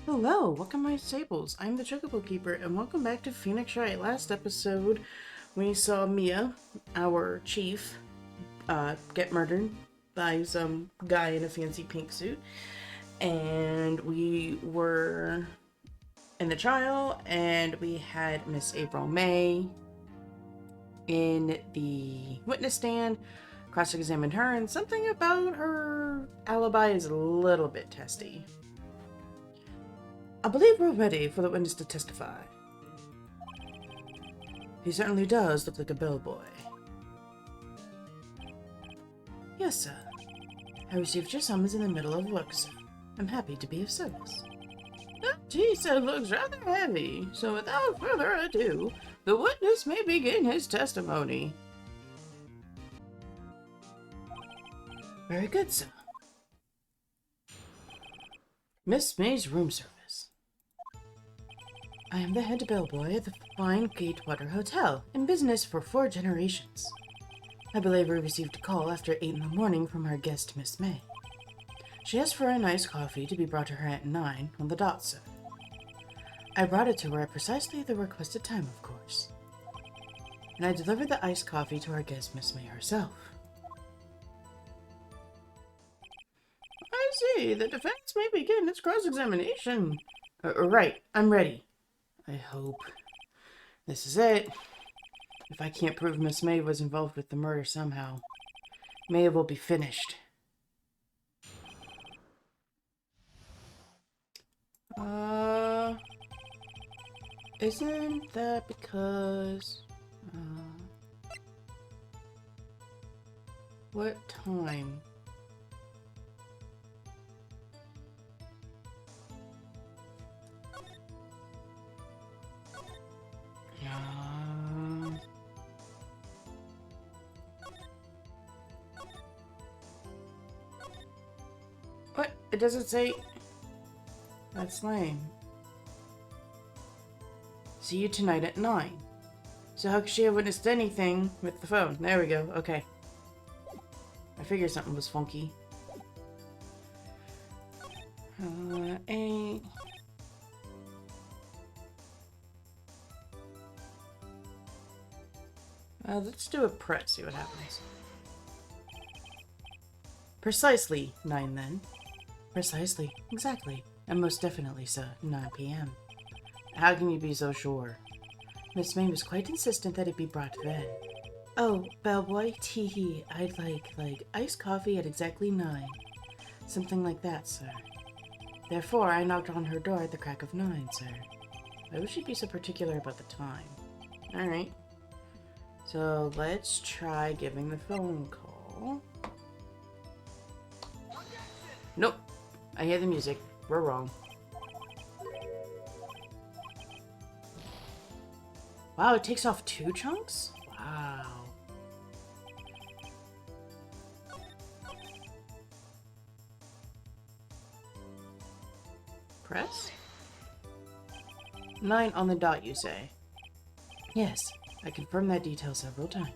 Hello, welcome my stables. I'm the Chocobo Keeper, and welcome back to Phoenix Wright. Last episode, we saw Mia, our chief, get murdered by some guy in a fancy pink suit, and we were in the trial, and we had Miss April May in the witness stand, cross-examined her, and something about her alibi is a little bit testy. I believe we're ready for the witness to testify. He certainly does look like a bellboy. Yes, sir. I received your summons in the middle of work, sir. I'm happy to be of service. That tea set looks rather heavy, so without further ado, the witness may begin his testimony. Very good, sir. Miss May's room service. I am the head bellboy at the fine Gatewater Hotel, in business for 4 generations. I believe we received a call after 8 in the morning from our guest, Miss May. She asked for a nice coffee to be brought to her at 9 on the dot, sir. I brought it to her at precisely the requested time, of course. And I delivered the iced coffee to our guest, Miss May herself. I see. The defense may begin its cross-examination. Right. I'm ready. I hope. This is it. If I can't prove Miss May was involved with the murder somehow, May will be finished. Isn't that because... what time? What? It doesn't say... That's lame. See you tonight at 9. So how could she have witnessed anything with the phone? There we go. Okay. I figured something was funky. 8... let's do a press, see what happens. Precisely 9 then. Precisely, exactly, and most definitely, sir, 9 p.m. How can you be so sure? Miss May was quite insistent that it be brought then. Oh, bellboy, tee-hee, I'd like iced coffee at exactly 9. Something like that, sir. Therefore, I knocked on her door at the crack of 9, sir. Why would she be so particular about the time? Alright. So, let's try giving the phone call. Nope. I hear the music. We're wrong. Wow, it takes off 2 chunks? Wow. Press? 9 on the dot, you say? Yes, I confirmed that detail several times.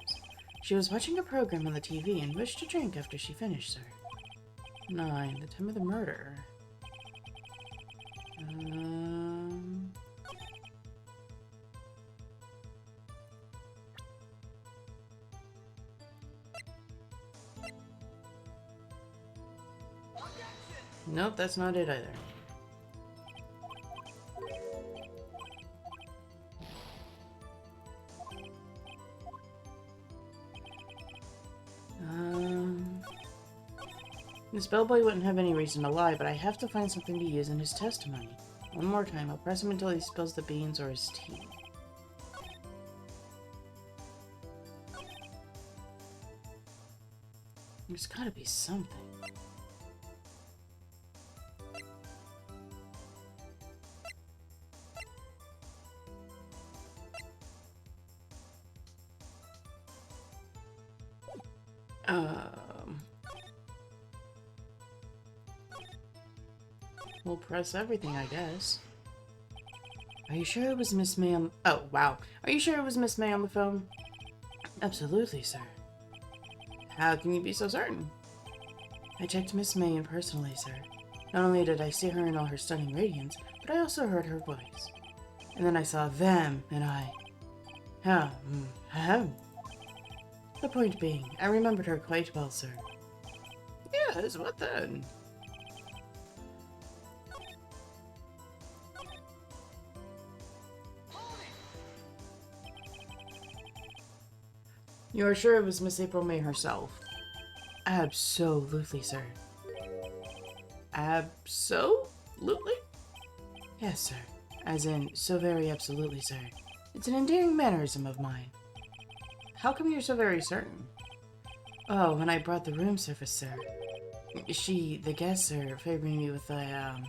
She was watching a program on the TV and wished to drink after she finished, sir. 9, the time of the murder. Nope, that's not it either. This bellboy wouldn't have any reason to lie, but I have to find something to use in his testimony. One more time, I'll press him until he spills the beans or his tea. There's gotta be something. We'll press everything, I guess. Are you sure it was Miss May on... Oh, wow. Are you sure it was Miss May on the phone? Absolutely, sir. How can you be so certain? I checked Miss May in personally, sir. Not only did I see her in all her stunning radiance, but I also heard her voice. And then I saw them, and I... ahem. The point being, I remembered her quite well, sir. Yes, what then? You are sure it was Miss April May herself? Absolutely, sir. Absolutely? Yes, sir. As in, so very absolutely, sir. It's an endearing mannerism of mine. How come you're so very certain? Oh, when I brought the room service, sir. The guest, sir, favored me with an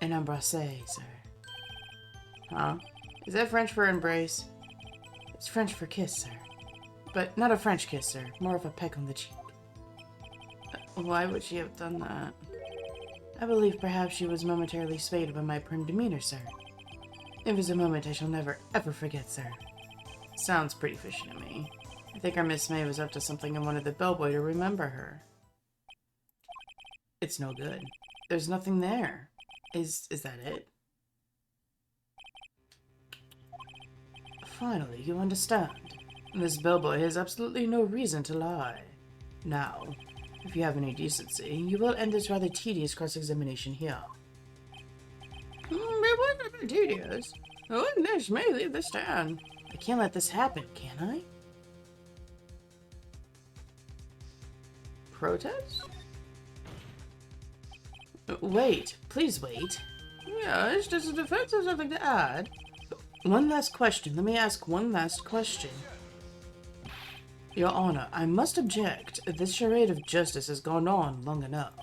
embrasse, sir. Huh? Is that French for embrace? It's French for kiss, sir. But not a French kiss, sir. More of a peck on the cheek. Why would she have done that? I believe perhaps she was momentarily swayed by my prim demeanor, sir. It was a moment I shall never, ever forget, sir. Sounds pretty fishy to me. I think our Miss May was up to something and wanted the bellboy to remember her. It's no good. There's nothing there. Is that it? Finally, you understand. This bellboy has absolutely no reason to lie. Now, if you have any decency, you will end this rather tedious cross-examination here. It wasn't tedious. This may leave the stand. I can't let this happen, can I? Protest? Wait. Please wait. Yeah, it's just a defense of something to add. One last question. Let me ask one last question. Your Honor, I must object. This charade of justice has gone on long enough.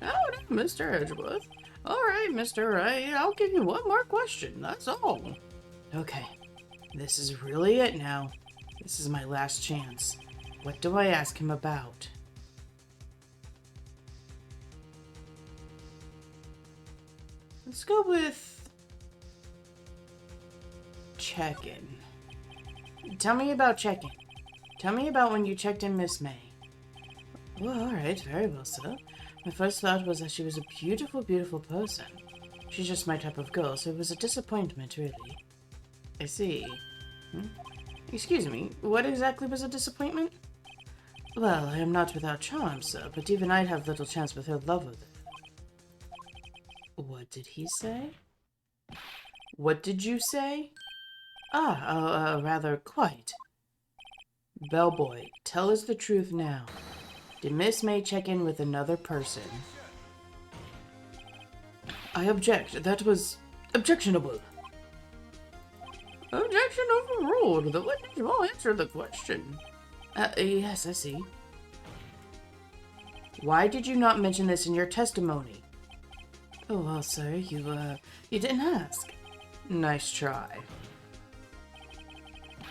No, Mr. Edgeworth. Alright, Mr. Wright, I'll give you one more question, that's all. Okay, this is really it now. This is my last chance. What do I ask him about? Let's go with... check-in. Tell me about check-in. Tell me about when you checked in Miss May. Well, alright, very well, sir. My first thought was that she was a beautiful, beautiful person. She's just my type of girl, so it was a disappointment, really. I see. Excuse me, what exactly was a disappointment? Well, I am not without charm, sir, but even I'd have little chance with her love of it. What did he say? What did you say? Rather, quite. Bellboy, tell us the truth now. Did Miss May check in with another person? I object. That was objectionable. Objection overruled. The witness will answer the question. Yes, I see. Why did you not mention this in your testimony? Oh, well, sir, you didn't ask. Nice try.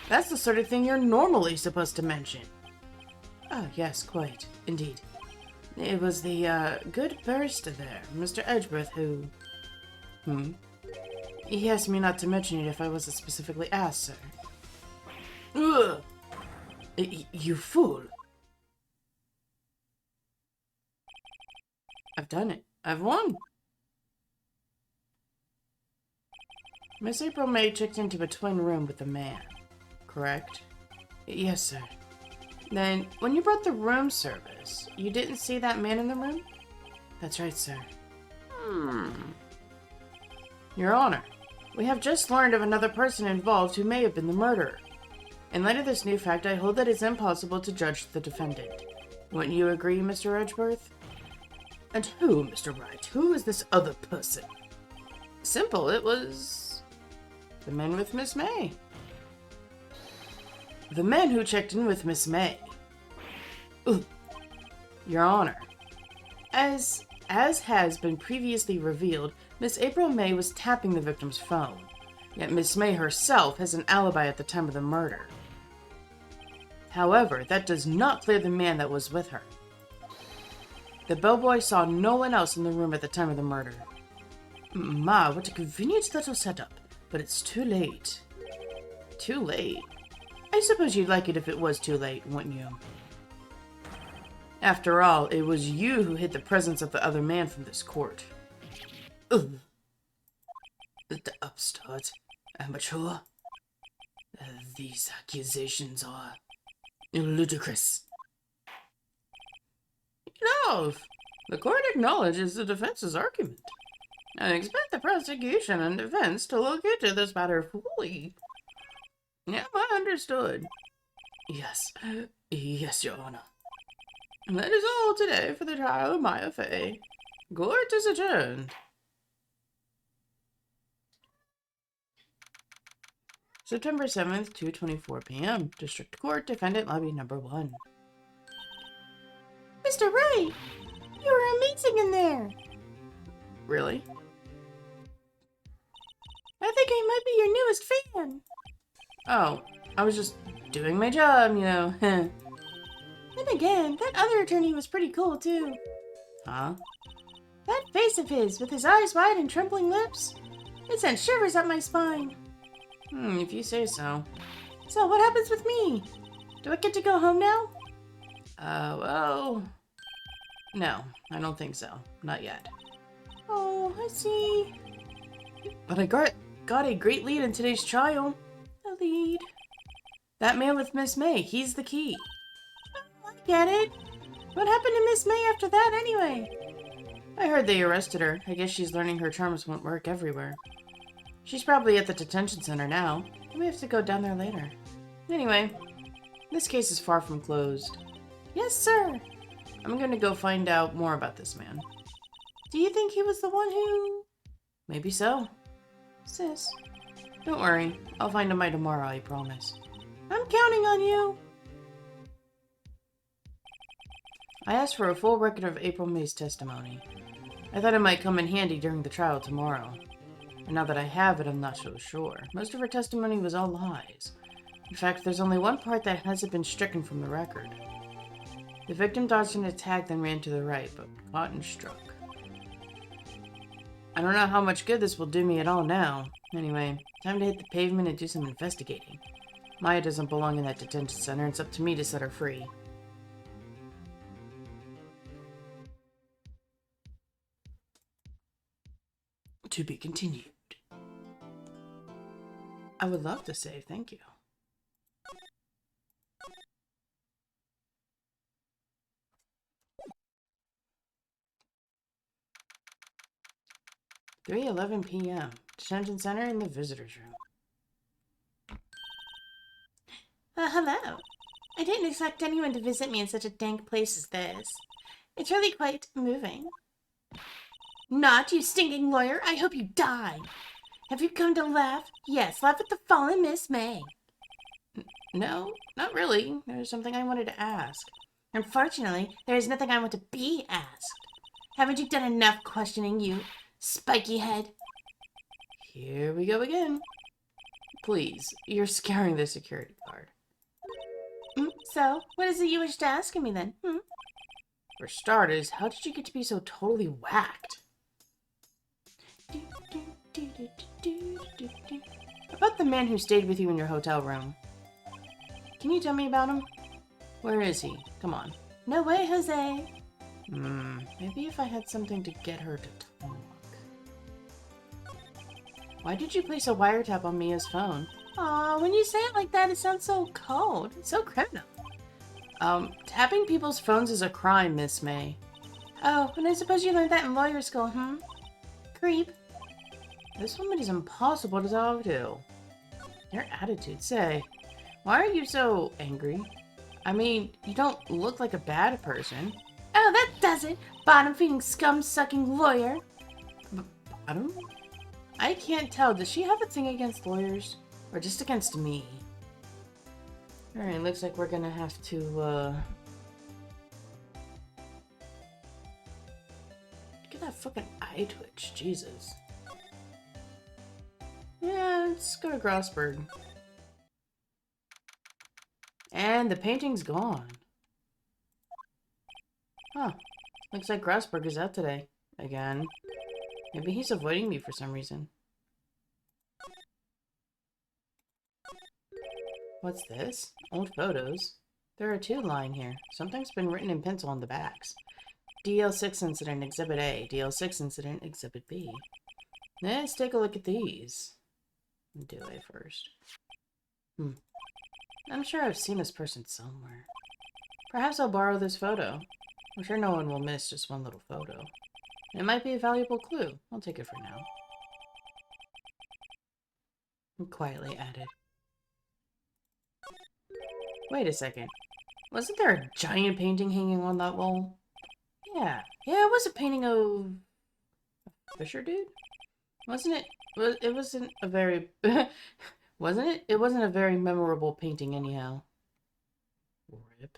That's the sort of thing you're normally supposed to mention. Oh, yes, quite. Indeed. It was the, good barrister there, Mr. Edgeworth, who... He asked me not to mention it if I wasn't specifically asked, sir. Ugh! You fool! I've done it. I've won! Miss April May checked into a twin room with a man, correct? Yes, sir. Then, when you brought the room service, you didn't see that man in the room? That's right, sir. Your Honor, we have just learned of another person involved who may have been the murderer. In light of this new fact, I hold that it's impossible to judge the defendant. Wouldn't you agree, Mr. Edgeworth? And who, Mr. Wright? Who is this other person? Simple, it was... the man with Miss May. The man who checked in with Miss May. Ugh. Your Honor, as has been previously revealed, Miss April May was tapping the victim's phone. Yet Miss May herself has an alibi at the time of the murder. However, that does not clear the man that was with her. The bellboy saw no one else in the room at the time of the murder. Ma, what a convenient little setup. But it's too late. Too late? I suppose you'd like it if it was too late, wouldn't you? After all, it was you who hid the presence of the other man from this court. Ugh. The upstart. Amateur. These accusations are ludicrous. No, the court acknowledges the defense's argument and expect the prosecution and defense to look into this matter fully. Yeah, I understood. Yes, Your Honor. That is all today for the trial of Maya Fey. Court is adjourned. September 7th, 2:24 p.m. District Court, Defendant Lobby Number 1. Mr. Wright! You were amazing in there! Really? I think I might be your newest fan. Oh, I was just doing my job, you know. Then again, that other attorney was pretty cool, too. Huh? That face of his, with his eyes wide and trembling lips, it sent shivers up my spine. If you say so. So, what happens with me? Do I get to go home now? Well... No, I don't think so. Not yet. Oh, I see. But I got a great lead in today's trial. A lead? That man with Miss May, he's the key. Oh, I get it. What happened to Miss May after that, anyway? I heard they arrested her. I guess she's learning her charms won't work everywhere. She's probably at the detention center now. We have to go down there later. Anyway, this case is far from closed. Yes, sir. I'm gonna go find out more about this man. Do you think he was the one who... Maybe so. Sis. Don't worry. I'll find him by tomorrow, I promise. I'm counting on you. I asked for a full record of April May's testimony. I thought it might come in handy during the trial tomorrow. And now that I have it, I'm not so sure. Most of her testimony was all lies. In fact, there's only one part that hasn't been stricken from the record. The victim dodged an attack, then ran to the right, but caught and struck. I don't know how much good this will do me at all now. Anyway, time to hit the pavement and do some investigating. Maya doesn't belong in that detention center. It's up to me to set her free. To be continued. I would love to say thank you. (3:11 p.m.) Detention center in the visitors room. Hello. I didn't expect anyone to visit me in such a dank place as this. It's really quite moving. Not, you stinking lawyer. I hope you die. Have you come to laugh? Yes, laugh at the fallen Miss May. No, not really. There's something I wanted to ask. Unfortunately, there is nothing I want to be asked. Haven't you done enough questioning, you spiky head? Here we go again. Please, you're scaring the security guard. So, what is it you wish to ask of me then? For starters, how did you get to be so totally whacked? About the man who stayed with you in your hotel room. Can you tell me about him? Where is he? Come on. No way, Jose. Maybe if I had something to get her to talk. Why did you place a wiretap on Mia's phone? Aw, when you say it like that, it sounds so cold. It's so criminal. Tapping people's phones is a crime, Miss May. Oh, and I suppose you learned that in lawyer school, Creep. This woman is impossible to talk to. Your attitude, say. Why are you so angry? I mean, you don't look like a bad person. Oh, that does it! Bottom-feeding, scum-sucking lawyer. Bottom? I can't tell. Does she have a thing against lawyers? Or just against me? Alright, looks like we're gonna have to, Look at that fucking eye twitch. Jesus. Yeah, let's go to Grossberg. And the painting's gone. Huh. Looks like Grossberg is out today. Again. Maybe he's avoiding me for some reason. What's this? Old photos. There are two lying here. Something's been written in pencil on the backs. DL6 Incident Exhibit A, DL6 Incident Exhibit B. Let's take a look at these. Do A first. I'm sure I've seen this person somewhere. Perhaps I'll borrow this photo. I'm sure no one will miss just one little photo. It might be a valuable clue. I'll take it for now. He quietly added. Wait a second. Wasn't there a giant painting hanging on that wall? Yeah, it was a painting of... a Fisher dude? Wasn't it? It wasn't a very... wasn't it? It wasn't a very memorable painting anyhow. Rip.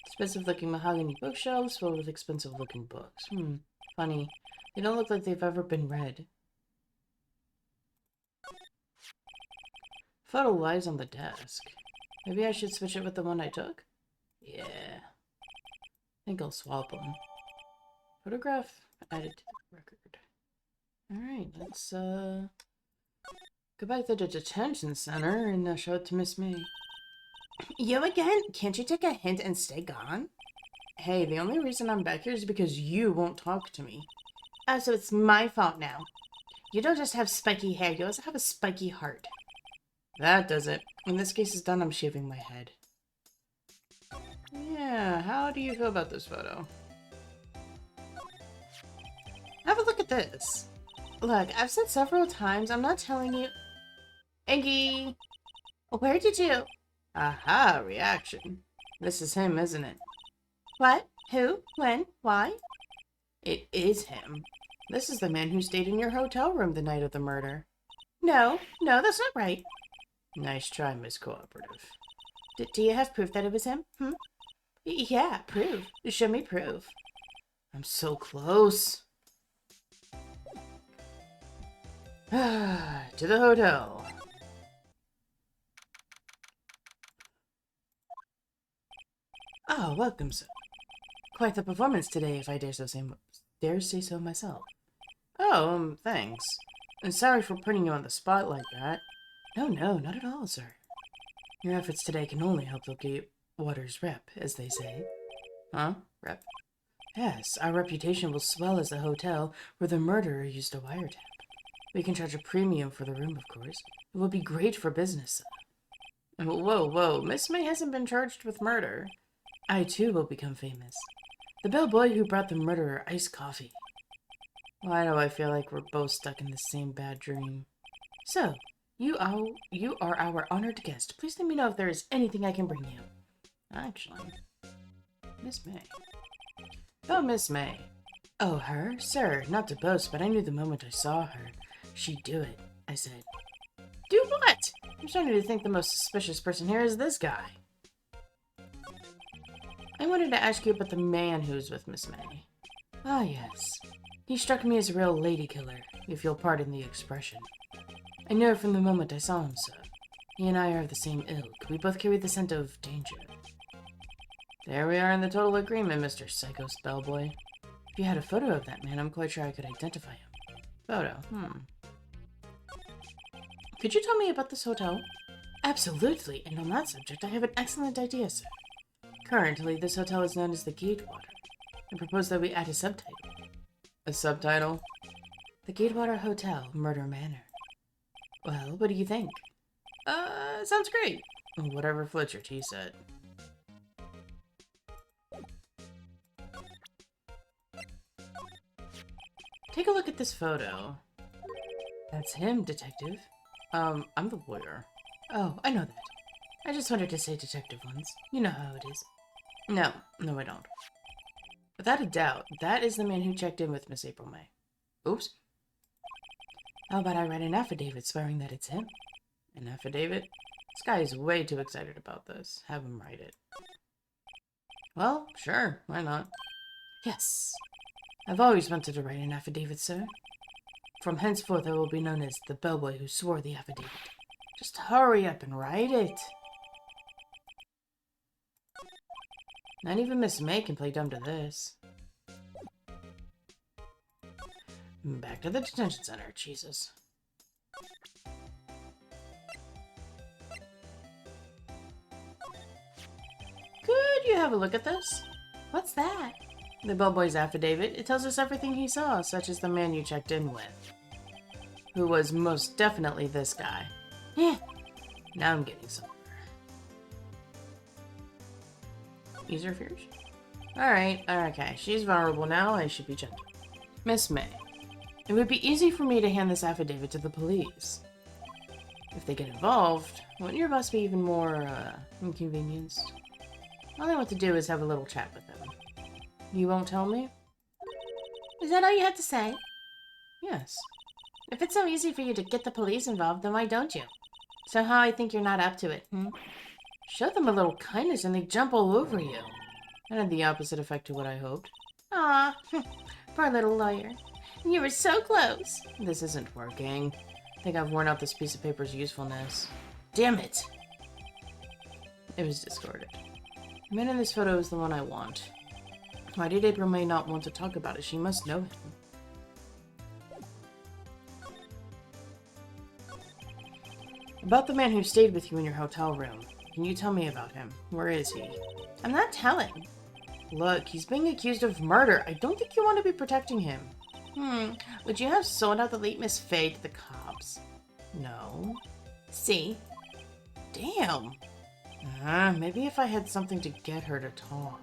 Expensive-looking mahogany bookshelves filled with expensive-looking books. Funny. They don't look like they've ever been read. Photo lies on the desk. Maybe I should switch it with the one I took? Yeah. I think I'll swap them. Photograph added to the record. Alright, let's go back to the detention center and show it to Miss May. You again? Can't you take a hint and stay gone? Hey, the only reason I'm back here is because you won't talk to me. Oh, so it's my fault now. You don't just have spiky hair, you also have a spiky heart. That does it. When this case is done, I'm shaving my head. Yeah, how do you feel about this photo? Have a look at this. Look, I've said several times, I'm not telling you... Iggy! Where did you... Aha, reaction. This is him, isn't it? What? Who? When? Why? It is him. This is the man who stayed in your hotel room the night of the murder. No, that's not right. Nice try, Miss Cooperative. Do you have proof that it was him? Yeah, proof. Show me proof. I'm so close. To the hotel. Oh, welcome, sir. Quite the performance today, if I dare say so myself. Oh, thanks. And sorry for putting you on the spot like that. No, not at all, sir. Your efforts today can only help locate Water's rep, as they say. Huh? Rep? Yes, our reputation will swell as the hotel where the murderer used a wiretap. We can charge a premium for the room, of course. It will be great for business. Whoa, Miss May hasn't been charged with murder. I, too, will become famous. The bellboy who brought the murderer iced coffee. Why do I feel like we're both stuck in the same bad dream? So, you are our honored guest. Please let me know if there is anything I can bring you. Actually, Miss May. Oh, Miss May. Oh, her? Sir, not to boast, but I knew the moment I saw her. She'd do it, I said. Do what? I'm starting to think the most suspicious person here is this guy. I wanted to ask you about the man who's with Miss May. Ah, yes. He struck me as a real lady killer, if you'll pardon the expression. I knew it from the moment I saw him, sir. He and I are of the same ilk. We both carry the scent of danger. There we are in the total agreement, Mr. Psycho Spellboy. If you had a photo of that man, I'm quite sure I could identify him. Photo, Could you tell me about this hotel? Absolutely, and on that subject, I have an excellent idea, sir. Currently, this hotel is known as the Gatewater. I propose that we add a subtitle. A subtitle? The Gatewater Hotel, Murder Manor. Well, what do you think? Sounds great. Whatever floats your tea set. Take a look at this photo. That's him, detective. I'm the lawyer. Oh, I know that. I just wanted to say detective once. You know how it is. No, I don't. Without a doubt, that is the man who checked in with Miss April May. Oops. How about I write an affidavit swearing that it's him? An affidavit? This guy is way too excited about this. Have him write it. Well, sure, why not? Yes. I've always wanted to write an affidavit, sir. From henceforth I will be known as the bellboy who swore the affidavit. Just hurry up and write it. Not even Miss May can play dumb to this. Back to the detention center, Jesus. Could you have a look at this? What's that? The bellboy's affidavit. It tells us everything he saw, such as the man you checked in with. Who was most definitely this guy. Yeah. Now I'm getting somewhere. Ease her fears? Alright, okay. She's vulnerable now. I should be gentle. Miss May, it would be easy for me to hand this affidavit to the police. If they get involved, wouldn't your boss be even more, inconvenienced? All I want to do is have a little chat with them. You won't tell me? Is that all you have to say? Yes. If it's so easy for you to get the police involved, then why don't you? Somehow I think you're not up to it, Show them a little kindness and they jump all over you. That had the opposite effect to what I hoped. Aw, poor little lawyer. You were so close. This isn't working. I think I've worn out this piece of paper's usefulness. Damn it! It was discarded. The man in this photo is the one I want. Why did April May not want to talk about it? She must know him. About the man who stayed with you in your hotel room. Can you tell me about him? Where is he? I'm not telling. Look, he's being accused of murder. I don't think you want to be protecting him. Would you have sold out the late Miss Faye to the cops? No. See? Damn. Maybe if I had something to get her to talk.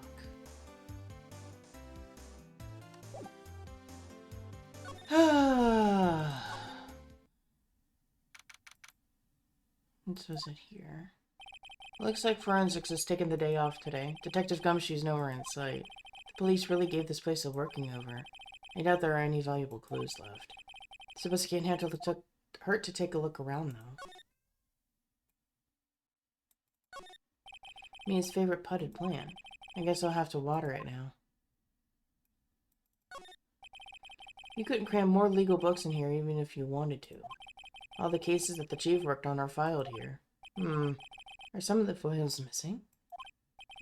What was it here? Looks like forensics has taken the day off today. Detective Gumshoe's nowhere in sight. The police really gave this place a working over. I doubt there are any valuable clues left. Suppose it can't handle the hurt to take a look around, though. Mia's favorite potted plant. I guess I'll have to water it now. You couldn't cram more legal books in here even if you wanted to. All the cases that the chief worked on are filed here. Are some of the files missing?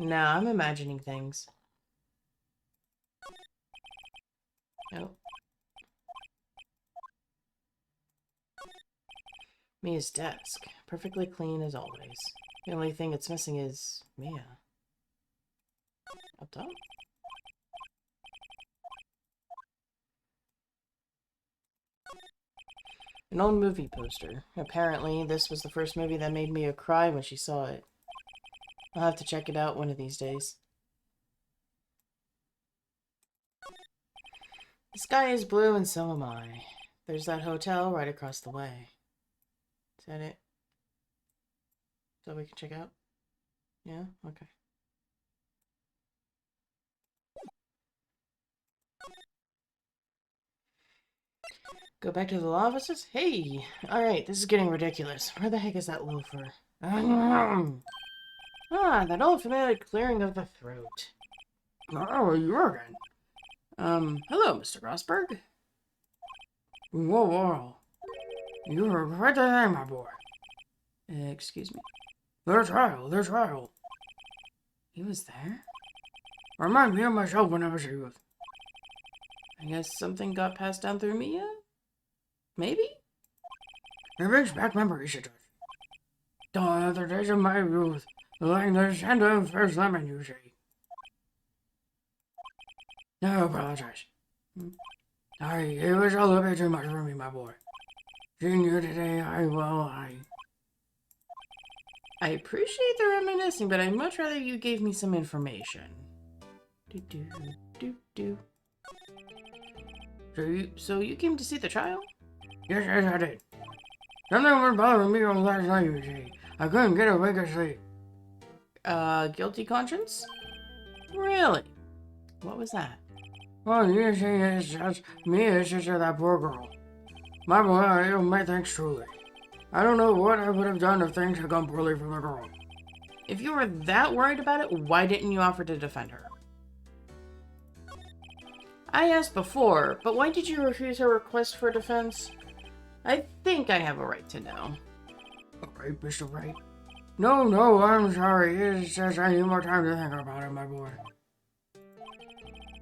Nah, I'm imagining things. Oh. Mia's desk. Perfectly clean as always. The only thing it's missing is Mia. Up top? An old movie poster. Apparently, this was the first movie that made Mia cry when she saw it. I'll have to check it out one of these days. The sky is blue and so am I. There's that hotel right across the way. Is that it? Is that what we can check out? Yeah? Okay. Go back to the law offices? Hey! Alright, this is getting ridiculous. Where the heck is that loafer? That old familiar clearing of the throat. Oh, Murican. Hello, Mr. Rosberg. Whoa. You were right there, my boy. Excuse me? Their trial. He was there? Remind me of myself when I was a youth. I guess something got passed down through Mia? Maybe? It brings back memories, it does. The other days of my youth, like the scent of first lemon, you say. No, apologize. It was a little bit too much for me, my boy. Seeing you today, I appreciate the reminiscing, but I'd much rather you gave me some information. So you came to see the trial? Yes, I did. Something was bothering me on last night, you see. I couldn't get a wink of sleep. Guilty conscience? Really? What was that? Well, you see, it's just me and sister that poor girl. My boy, I owe my thanks truly. I don't know what I would have done if things had gone poorly for the girl. If you were that worried about it, why didn't you offer to defend her? I asked before, but why did you refuse her request for defense? I think I have a right to know. Alright, Mr. Wright. No, I'm sorry. It's just I need more time to think about it, my boy.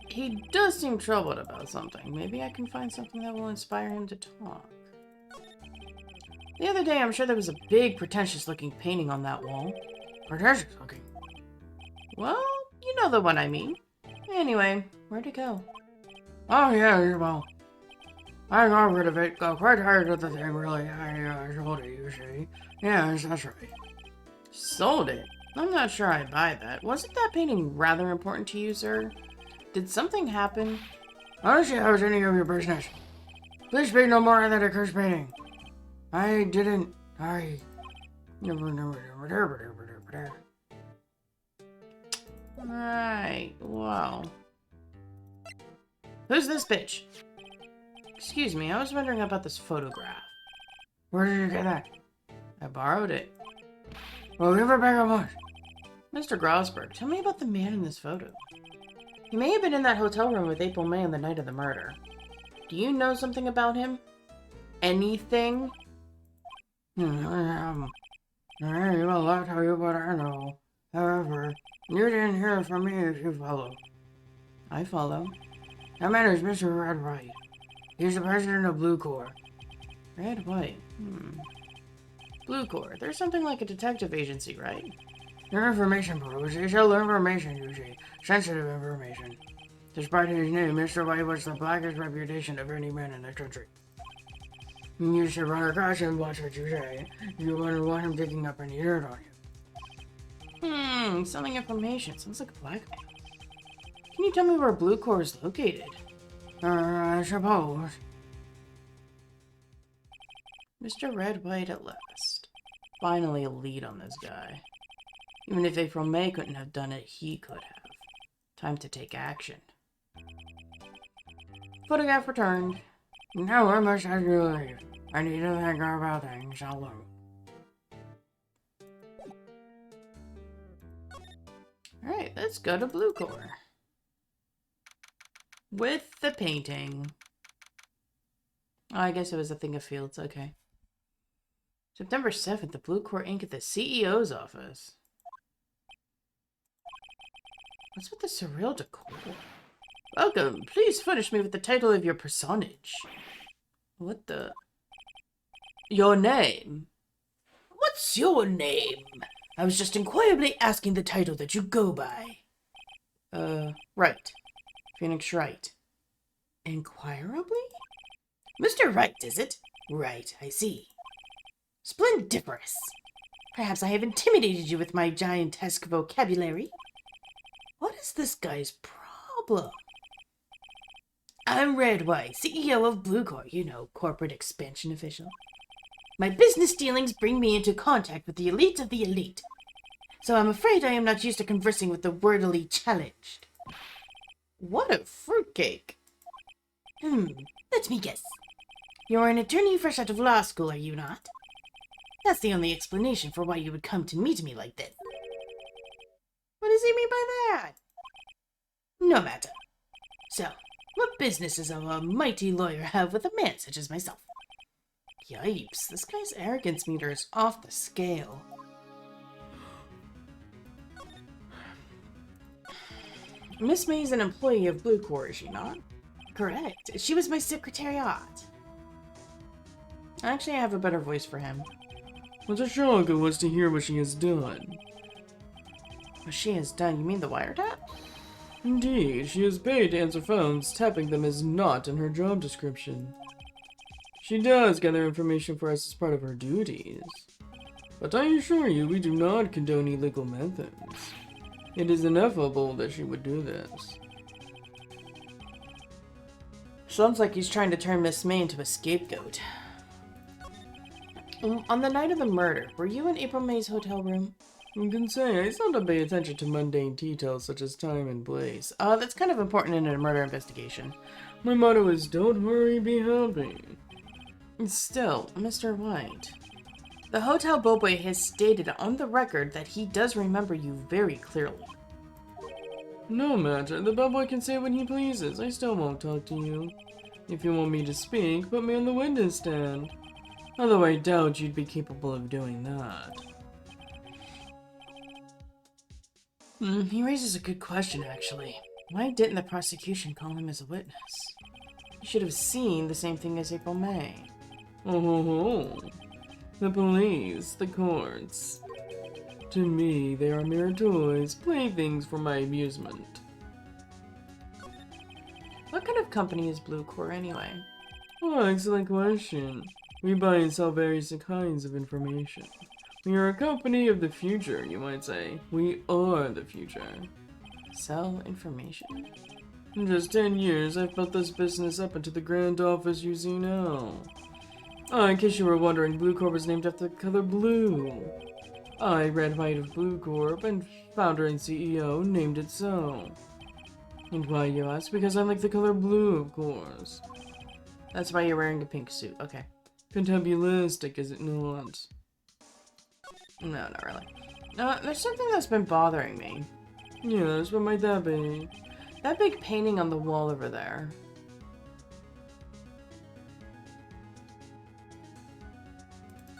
He does seem troubled about something. Maybe I can find something that will inspire him to talk. The other day, I'm sure there was a big, pretentious-looking painting on that wall. Pretentious-looking? Well, you know the one I mean. Anyway, where'd it go? Oh, yeah, well, I got rid of it. Got quite tired of the thing, really. I sold it, you see. Yes, that's right. Sold it? I'm not sure I buy that. Wasn't that painting rather important to you, sir? Did something happen? Honestly, how was any of your business? Please speak no more of that accursed painting. I didn't. Right, wow. Who's this bitch? Excuse me, I was wondering about this photograph. Where did you get that? I borrowed it. Well, give it back at once. Mr. Grosberg, tell me about the man in this photo. He may have been in that hotel room with April May on the night of the murder. Do you know something about him? Anything? Well, I'll tell you what I know. However, you didn't hear from me if you follow. I follow. That man is Mr. Wright. He's the president of Blue Corps. Wright. Blue Corps. There's something like a detective agency, right? Your information, bro. It's information, you see. Sensitive information. Despite his name, Mr. Wright was the blackest reputation of any man in the country. You should run across him, watch what you say. You wouldn't want him digging up any dirt on you. Selling information. Sounds like blackmail. Can you tell me where Blue Corps is located? I suppose. Mr. Red White at last. Finally a lead on this guy. Even if April May couldn't have done it, he could have. Time to take action. Photograph returned. Now I must have you leave. I need to think about things alone. Alright, let's go to Blue Corps. With the painting. Oh, I guess it was a thing of fields, okay. September 7th, the Blue Corps Inc. at the CEO's office. What's with the surreal decor? Welcome. Please furnish me with the title of your personage. What the? Your name? What's your name? I was just inquiringly asking the title that you go by. Wright. Phoenix Wright. Inquirably? Mr. Wright, is it? Right, I see. Splendiferous. Perhaps I have intimidated you with my giantesque vocabulary. What is this guy's problem? I'm Red White, CEO of Blue Corps, you know, corporate expansion official. My business dealings bring me into contact with the elite of the elite. So I'm afraid I am not used to conversing with the wordily challenged. What a fruitcake. Let me guess. You're an attorney fresh out of law school, are you not? That's the only explanation for why you would come to meet me like this. What does he mean by that? No matter. So, what business does a mighty lawyer have with a man such as myself? Yipes, this guy's arrogance meter is off the scale. Miss May is an employee of Blue Corps, is she not? Correct. She was my secretariat. Actually, I have a better voice for him. What a shock it was to hear what she has done. What she has done? You mean the wiretap? Indeed, she is paid to answer phones. Tapping them is not in her job description. She does gather information for us as part of her duties. But I assure you, we do not condone illegal methods. It is ineffable that she would do this. Sounds like he's trying to turn Miss May into a scapegoat. On the night of the murder, were you in April May's hotel room? You can say I seldom pay attention to mundane details such as time and place. That's kind of important in a murder investigation. My motto is, don't worry, be happy. Still, Mr. White, the hotel bellboy has stated on the record that he does remember you very clearly. No matter, the bellboy can say what he pleases. I still won't talk to you. If you want me to speak, put me on the witness stand. Although I doubt you'd be capable of doing that. He raises a good question, actually. Why didn't the prosecution call him as a witness? He should have seen the same thing as April May. Oh ho ho. The police, the courts. To me, they are mere toys, playthings for my amusement. What kind of company is Blue Core anyway? Oh, excellent question. We buy and sell various kinds of information. We are a company of the future, you might say. We are the future. Sell information? In just 10 years, I've built this business up into the grand office you see now. Oh, in case you were wondering, Blue Corp was named after the color blue. I, Red White of Blue Corp, and founder and CEO, named it so. And why, you ask? Because I like the color blue, of course. That's why you're wearing a pink suit. Okay. Fantabulistic, is it not? No, not really. There's something that's been bothering me. Yes, what might that be? That big painting on the wall over there.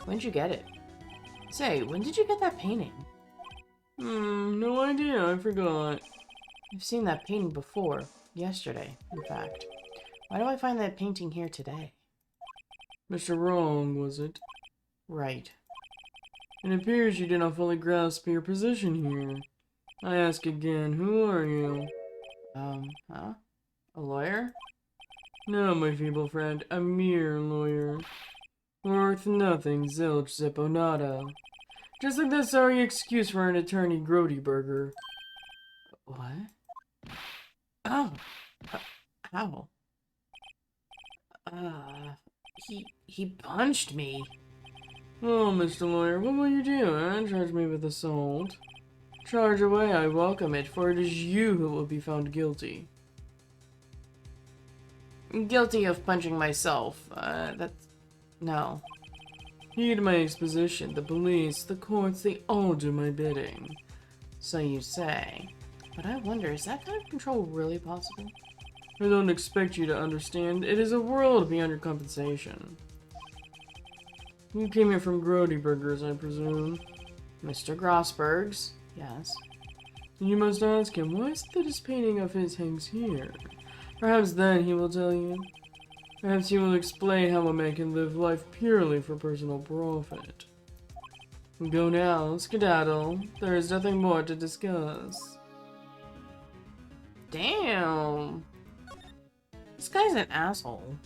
When'd you get it? Say, when did you get that painting? No idea, I forgot. I've seen that painting before. Yesterday, in fact. Why do I find that painting here today? Mr. Wrong, was it? Right. It appears you did not fully grasp your position here. I ask again, who are you? Huh? A lawyer? No, my feeble friend, a mere lawyer. Worth nothing, zilch, zippo, nada. Just like that sorry excuse for an attorney, Grody Burger. What? Oh! How? He punched me. Oh, Mr. Lawyer, what will you do, eh? Charge me with assault? Charge away, I welcome it, for it is you who will be found guilty. Guilty of punching myself. No. Heed my exposition. The police, the courts, they all do my bidding. So you say. But I wonder, is that kind of control really possible? I don't expect you to understand. It is a world beyond your compensation. You came here from Grody Burgers, I presume. Mr. Grossberg's? Yes. You must ask him, why is it that this painting of his hangs here? Perhaps then he will tell you. Perhaps he will explain how a man can live life purely for personal profit. Go now, skedaddle. There is nothing more to discuss. Damn. This guy's an asshole.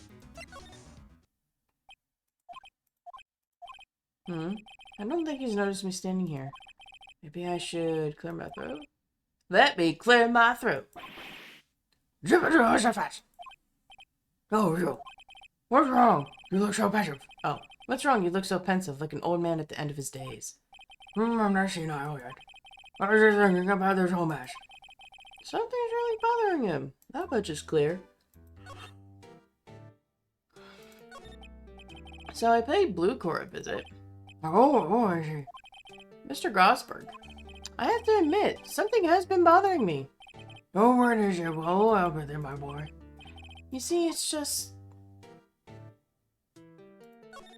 I don't think he's noticed me standing here. Maybe I should clear my throat? Let me clear my throat. Oh, you. What's wrong? You look so pensive. Oh, what's wrong? You look so pensive, like an old man at the end of his days. I'm not senile yet. I was just thinking about this whole mess. Something's really bothering him. That much is clear. So I paid Blue Core a visit. Oh, I see. Mr. Grossberg, I have to admit, something has been bothering me. Oh, what is it? Well, help with it, my boy. You see, it's just...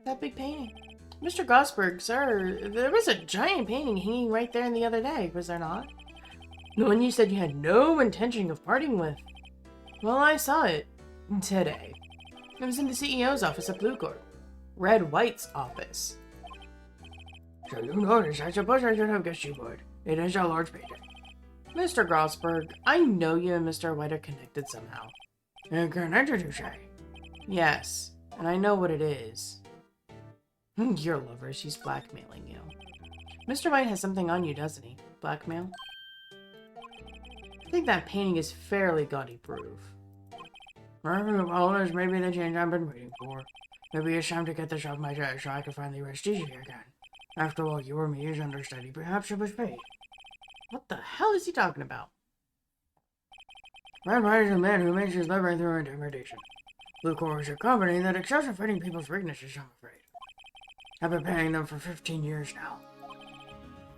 that big painting. Mr. Grossberg, sir, there was a giant painting hanging right there the other day, was there not? The one you said you had no intention of parting with. Well, I saw it today. It was in the CEO's office at Blue Corp. Red White's office. So you noticed, I suppose I should have guessed you would. It is a large painting. Mr. Grossberg, I know you and Mr. White are connected somehow. And connected, you say? Yes, and I know what it is. You're lovers, he's blackmailing you. Mr. White has something on you, doesn't he? Blackmail? I think that painting is fairly gaudy proof. Well, there's maybe the change I've been waiting for. Maybe it's time to get this off my chest so I can finally rest easy again. After all, you or me is understudy. Perhaps it was paid. What the hell is he talking about? Red White is a man who makes his living through intimidation. Blue Core is a company that excels at fighting people's weaknesses, I'm afraid. I've been paying them for 15 years now.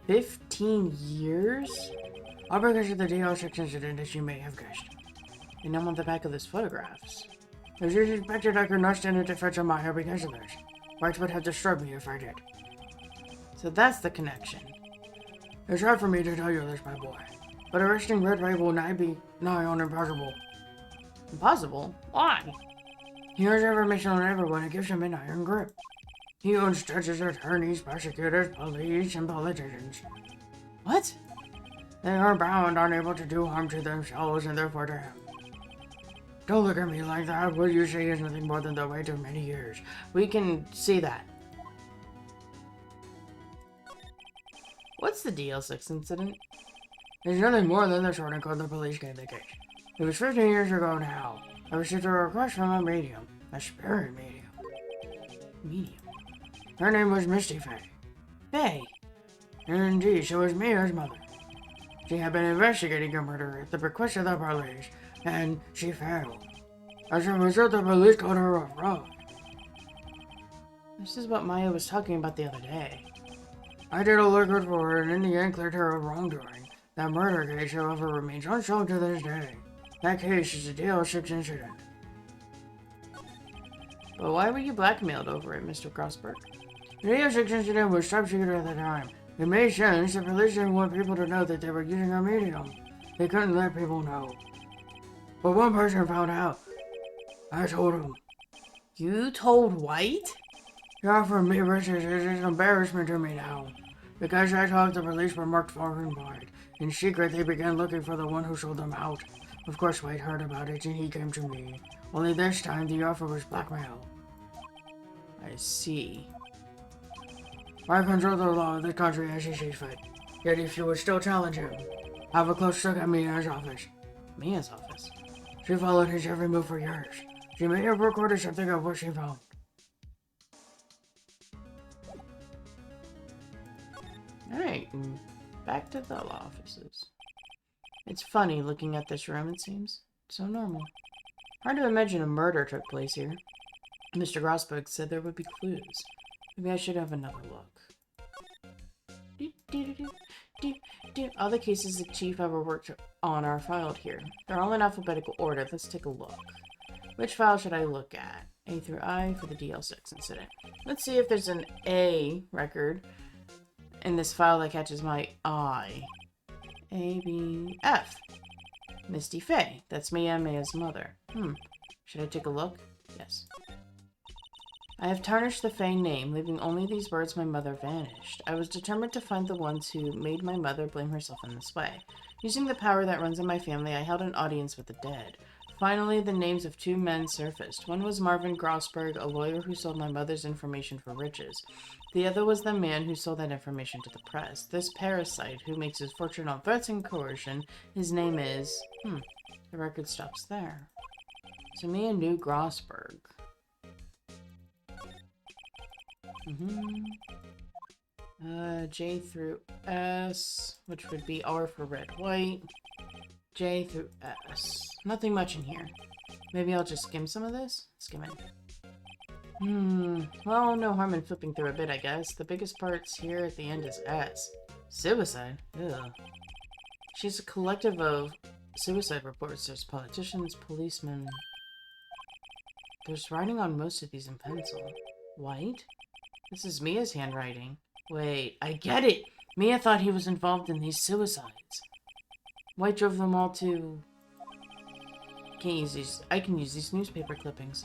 15 years? All because of the DL6 incident, as you may have guessed. And I'm on the back of this photographs. As you expected, I could not stand a defense of my hair because of this. White would have destroyed me if I did. So that's the connection. It's hard for me to tell you this, my boy. but arresting Red Wright will be nigh on impossible. Impossible? Why? He has information on everyone and gives him an iron grip. He owns judges, attorneys, prosecutors, police, and politicians. What? They are bound, unable to do harm to themselves and therefore to him. Don't look at me like that. What you say is nothing more than the weight of many years. We can see that. What's the DL6 incident? It's nothing more than the short code the police gave the case. It was 15 years ago now. I received a request from a medium. A spirit medium. Medium. Her name was Misty Faye. Faye? Indeed, she was Mia's mother. She had been investigating a murder at the request of the police, and she failed. As a result, the police called her a fraud. This is what Maya was talking about the other day. I did a lot good for her, and in the end cleared her of wrongdoing. That murder case, however, remains unsolved to this day. That case is a DL6 incident. But why were you blackmailed over it, Mr. Grossberg? The DL6 incident was top secret at the time. It made sense. The police didn't want people to know that they were using a medium. They couldn't let people know. But one person found out. I told him. You told White? He offered me riches. It is an embarrassment to me now. Because I talked, the police were marked far and wide. In secret, they began looking for the one who sold them out. Of course, White heard about it, and he came to me. Only this time, the offer was blackmail. I see. I control the law of the country as he sees fit. Yet if you would still challenge him, have a close look at Mia's office. Mia's office? She followed his every move for years. She may have recorded something of what she found. Alright, back to the law offices. It's funny looking at this room, it seems. So normal. Hard to imagine a murder took place here. Mr. Grossberg said there would be clues. Maybe I should have another look. All the cases the chief ever worked on are filed here. They're all in alphabetical order. Let's take a look. Which file should I look at? A through I for the DL6 incident. Let's see if there's an A record in this file that catches my eye. A, B, F. Misty Faye. That's Mia's mother. Should I take a look? Yes. I have tarnished the Faye name, leaving only these words: my mother vanished. I was determined to find the ones who made my mother blame herself in this way. Using the power that runs in my family, I held an audience with the dead. Finally, the names of two men surfaced. One was Marvin Grossberg, a lawyer who sold my mother's information for riches. The other was the man who sold that information to the press. This parasite, who makes his fortune on threats and coercion, his name is... The record stops there. So Mia knew Grossberg. J through S, which would be R for red, white. J through S. Nothing much in here. Maybe I'll just skim some of this? Skim it. Well, no harm in flipping through a bit, I guess. The biggest parts here at the end is S. Suicide? Ugh. She's a collective of suicide reports. There's politicians, policemen. There's writing on most of these in pencil. White? This is Mia's handwriting. Wait, I get it! Mia thought he was involved in these suicides. White drove them all to... Can't use these. I can use these newspaper clippings.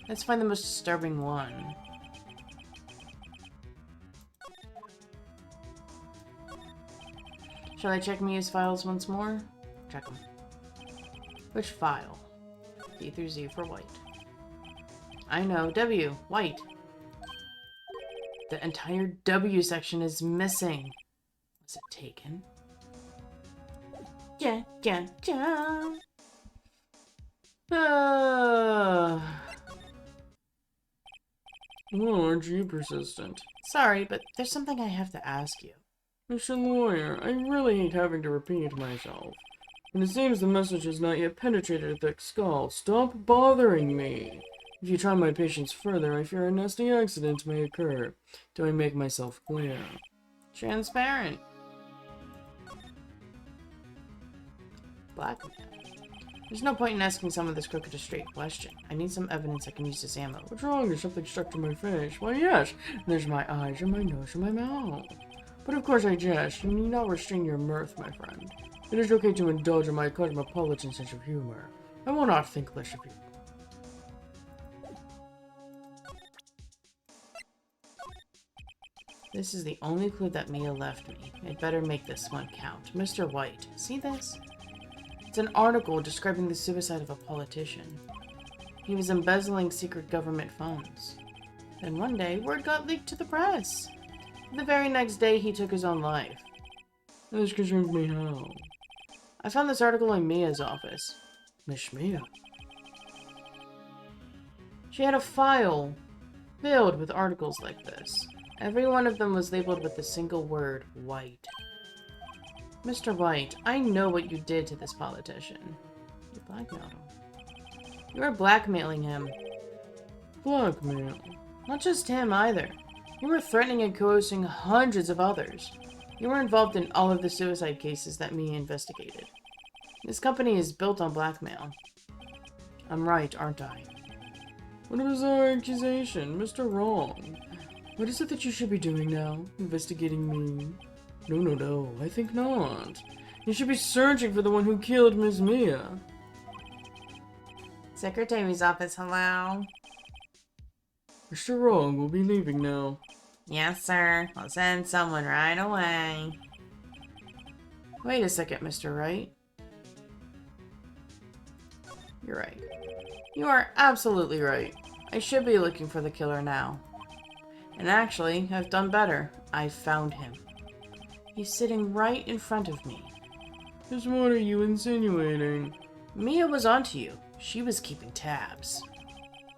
Let's find the most disturbing one. Shall I check Mia's files once more? Check them. Which file? D through Z for White. I know. W. White. The entire W section is missing. Was it taken? Yeah. Oh, aren't you persistent? Sorry, but there's something I have to ask you. Mr. Lawyer, I really hate having to repeat myself. And it seems the message has not yet penetrated a thick skull. Stop bothering me. If you try my patience further, I fear a nasty accident may occur. Do I make myself clear? Transparent. Blackmail. There's no point in asking someone this crooked a straight question. I need some evidence I can use as ammo. What's wrong? Is something stuck to my face? Why, yes. There's my eyes and my nose and my mouth. But of course I jest. You need not restrain your mirth, my friend. It is okay to indulge in my cosmopolitan sense of humor. I will not think less of you. This is the only clue that Mia left me. I'd better make this one count. Mr. White, see this? It's an article describing the suicide of a politician. He was embezzling secret government funds. Then one day, word got leaked to the press. The very next day, he took his own life. This concerns me how? I found this article in Mia's office. Miss Mia. She had a file filled with articles like this. Every one of them was labeled with the single word, White. Mr. White, I know what you did to this politician. You blackmailed him. You were blackmailing him. Blackmail? Not just him, either. You were threatening and coercing hundreds of others. You were involved in all of the suicide cases that Mia investigated. This company is built on blackmail. I'm right, aren't I? What a bizarre accusation. Mr. Wrong. What is it that you should be doing now? Investigating me? No, I think not. You should be searching for the one who killed Miss Mia. Secretary's office, hello? Mr. Wrong will be leaving now. Yes, sir. I'll send someone right away. Wait a second, Mr. Wright. You're right. You are absolutely right. I should be looking for the killer now. And actually, I've done better. I found him. He's sitting right in front of me. Just what are you insinuating? Mia was onto you. She was keeping tabs.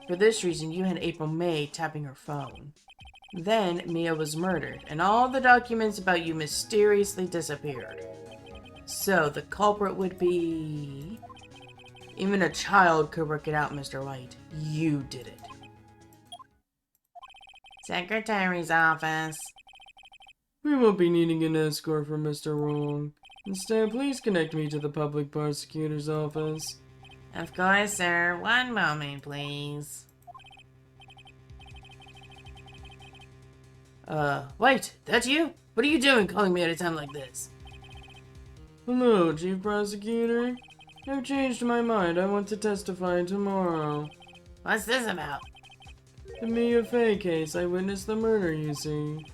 For this reason, you had April May tapping her phone. Then, Mia was murdered, and all the documents about you mysteriously disappeared. So, the culprit would be... Even a child could work it out, Mr. White. You did it. Secretary's office. We won't be needing an escort from Mr. Wrong. Instead, please connect me to the public prosecutor's office. Of course, sir. One moment, please. Wait, that's you? What are you doing calling me at a time like this? Hello, Chief Prosecutor. I've changed my mind. I want to testify tomorrow. What's this about? The Mia Fey case, I witnessed the murder, you see.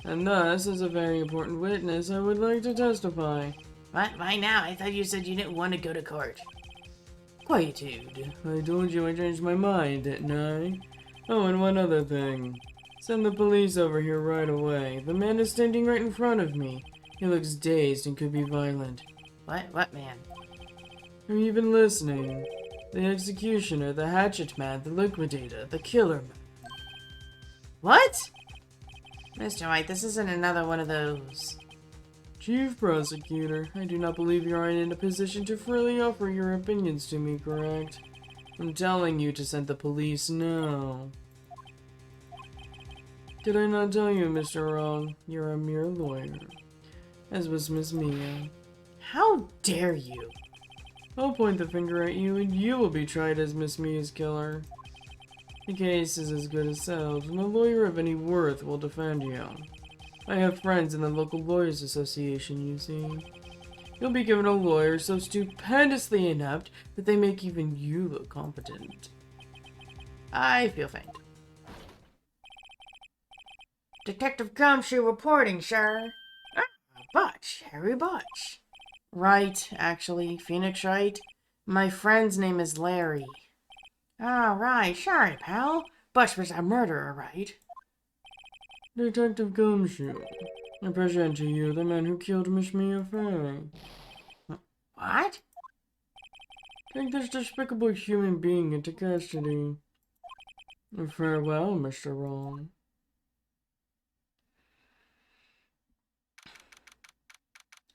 And thus, as a very important witness, I would like to testify. What? Why now? I thought you said you didn't want to go to court. Quietude. I told you I changed my mind, didn't I? Oh, and one other thing. Send the police over here right away. The man is standing right in front of me. He looks dazed and could be violent. What man? Are you even listening? The executioner, the hatchet man, the liquidator, the killer man. What? Mr. White, this isn't another one of those. Chief Prosecutor, I do not believe you are in a position to freely offer your opinions to me, correct? I'm telling you to send the police now. Did I not tell you, Mr. Wrong? You're a mere lawyer. As was Miss Mia. How dare you? I'll point the finger at you and you will be tried as Miss Mia's killer. The case is as good as settled, and a lawyer of any worth will defend you. I have friends in the local lawyers association, you see. You'll be given a lawyer so stupendously inept that they make even you look competent. I feel faint. Detective Gumshoe reporting, sir. Butch. Harry Butch. Right, actually. Phoenix Wright. My friend's name is Larry. Right. Sorry, pal. Butch was a murderer, right? Detective Gumshoe, I present to you the man who killed Miss Mia Fey. What? Take this despicable human being into custody. Farewell, Mr. Wrong.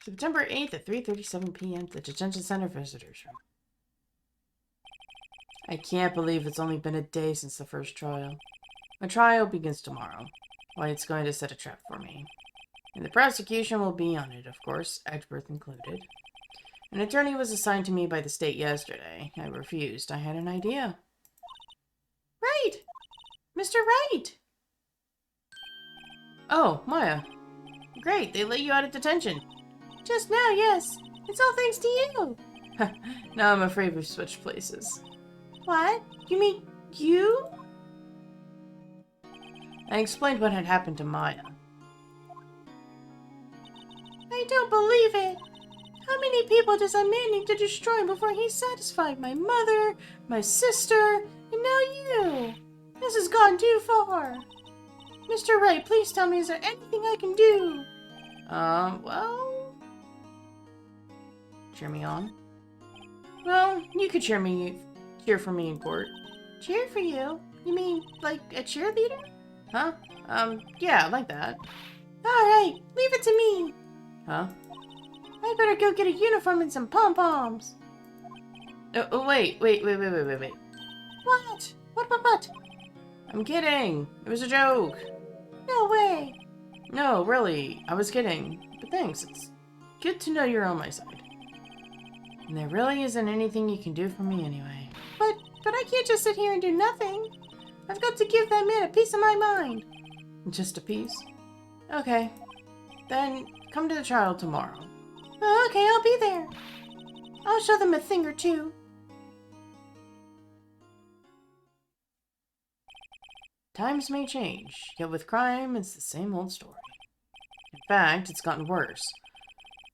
September 8th at 3:37 p.m. the Detention Center Visitors Room. I can't believe it's only been a day since the first trial. My trial begins tomorrow. Why, it's going to set a trap for me. And the prosecution will be on it, of course, Edgeworth included. An attorney was assigned to me by the state yesterday. I refused. I had an idea. Right! Mr. Wright! Oh, Maya. Great, they let you out of detention. Just now, yes. It's all thanks to you. Now I'm afraid we've switched places. What? You mean you? I explained what had happened to Maya. I don't believe it. How many people does a man need to destroy before he's satisfied? My mother, my sister, and now you. This has gone too far. Mr. Wright, please tell me, is there anything I can do? Well... Cheer me on. Well, You could cheer for me in court. cheer for you? You mean, like, a cheerleader? Huh? Yeah, like that. Alright, leave it to me. Huh? I better go get a uniform and some pom-poms. Wait. What? What? I'm kidding. It was a joke. No way. No, really. I was kidding. But thanks. It's good to know you're on my side. And there really isn't anything you can do for me anyway. But I can't just sit here and do nothing. I've got to give that man a piece of my mind. Just a piece? Okay. Then come to the trial tomorrow. Okay, I'll be there. I'll show them a thing or two. Times may change, yet with crime, it's the same old story. In fact, it's gotten worse.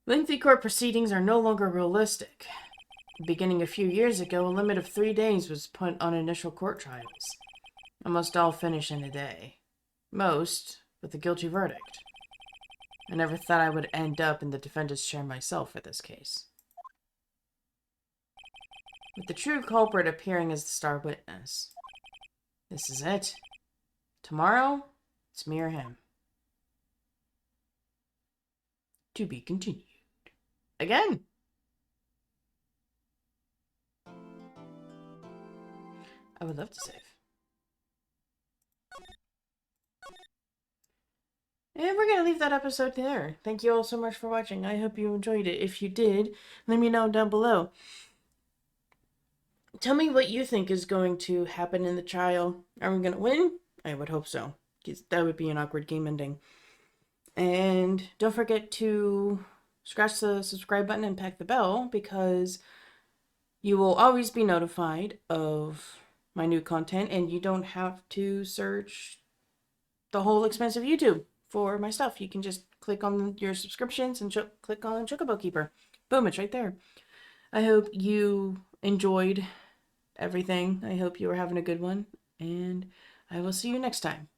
Lengthy court proceedings are no longer realistic. Beginning a few years ago, a limit of 3 days was put on initial court trials. Almost all finish in a day. Most with a guilty verdict. I never thought I would end up in the defendant's chair myself for this case. With the true culprit appearing as the star witness. This is it. Tomorrow, it's me or him. To be continued. Again! I would love to save. And we're going to leave that episode there. Thank you all so much for watching. I hope you enjoyed it. If you did, let me know down below. Tell me what you think is going to happen in the trial. Are we going to win? I would hope so, because that would be an awkward game ending. And don't forget to scratch the subscribe button and pack the bell, because you will always be notified of my new content, and you don't have to search the whole expense of YouTube for my stuff. You can just click on your subscriptions and click on Chocobo Keeper. Boom, it's right there. I hope you enjoyed everything. I hope you were having a good one, and I will see you next time.